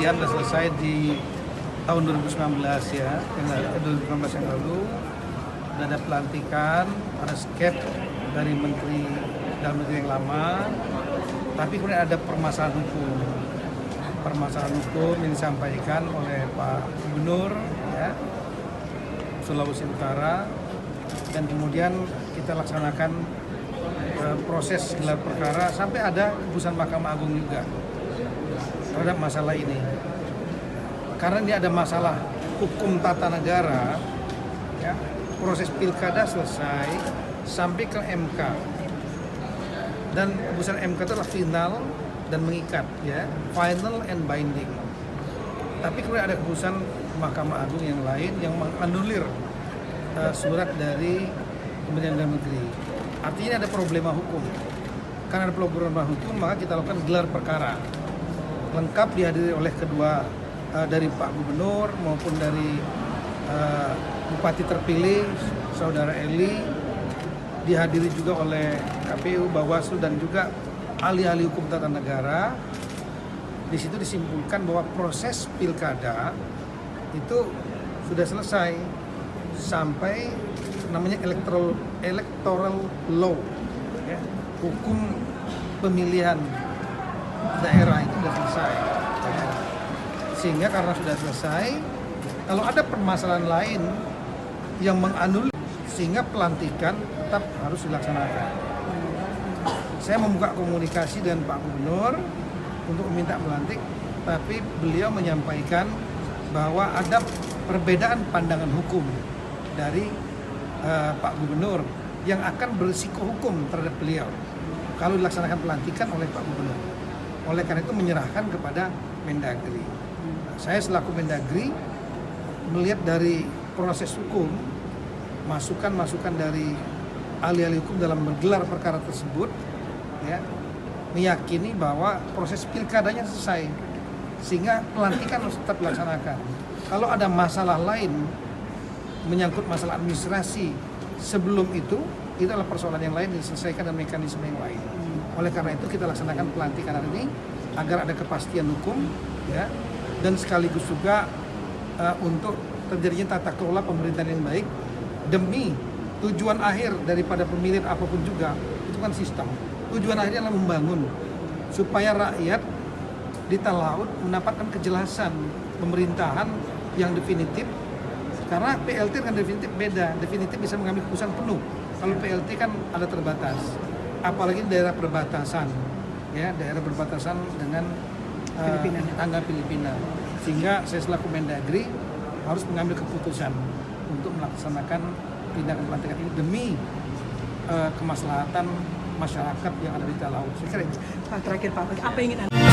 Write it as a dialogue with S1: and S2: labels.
S1: pemilihan sudah selesai di tahun 2019 ya, 2019 yang lalu. Sudah ada pelantikan, ada skep dari Menteri Dalam Negeri yang lama, tapi kemudian ada permasalahan hukum. Permasalahan hukum yang disampaikan oleh Pak Gubernur ya, Sulawesi Utara, dan kemudian kita laksanakan proses gelar perkara sampai ada putusan Mahkamah Agung juga terhadap masalah ini. Karena ini ada masalah hukum tata negara, ya, proses pilkada selesai sampai ke MK, dan putusan MK itu adalah final dan mengikat, ya, final and binding. Tapi kemudian ada keputusan Mahkamah Agung yang lain yang menganulir surat dari Kementerian Dalam Negeri. Artinya ada problema hukum. Karena ada problema hukum, maka kita lakukan gelar perkara lengkap, dihadiri oleh kedua dari Pak Gubernur maupun dari Bupati terpilih Saudara Eli, dihadiri juga oleh KPU, Bawaslu, dan juga ahli-ahli hukum tata negara. Di situ disimpulkan bahwa proses pilkada itu sudah selesai sampai namanya electoral law, ya, hukum pemilihan daerah itu sudah selesai. Sehingga karena sudah selesai, kalau ada permasalahan lain yang menganulir, sehingga pelantikan tetap harus dilaksanakan. Saya membuka komunikasi dengan Pak Gubernur untuk meminta melantik, tapi beliau menyampaikan bahwa ada perbedaan pandangan hukum dari Pak Gubernur yang akan berisiko hukum terhadap beliau kalau dilaksanakan pelantikan oleh Pak Gubernur. Oleh karena itu menyerahkan kepada Mendagri. Saya selaku Mendagri melihat dari proses hukum, masukan-masukan dari ahli-ahli hukum dalam menggelar perkara tersebut, ya, meyakini bahwa proses pilkadanya selesai, sehingga pelantikan harus tetap dilaksanakan. Kalau ada masalah lain menyangkut masalah administrasi sebelum itu adalah persoalan yang lain diselesaikan dengan mekanisme yang lain. Oleh karena itu kita laksanakan pelantikan hari ini agar ada kepastian hukum, ya, dan sekaligus juga untuk terjadinya tata kelola pemerintahan yang baik demi tujuan akhir daripada pemilihan apapun juga itu kan sistem. Tujuan akhirnya adalah membangun supaya rakyat di Talaut mendapatkan kejelasan pemerintahan yang definitif. Karena PLT kan definitif beda, definitif bisa mengambil keputusan penuh. Kalau PLT kan ada terbatas, apalagi daerah perbatasan, ya, daerah perbatasan dengan tetangga Filipina. Sehingga saya selaku Mendagri harus mengambil keputusan untuk melaksanakan tindakan pelantikan ini demi kemaslahatan masyarakat yang ada di Talaut. Saya kira itu.
S2: Pak, terakhir Pak, apa yang ingin Anda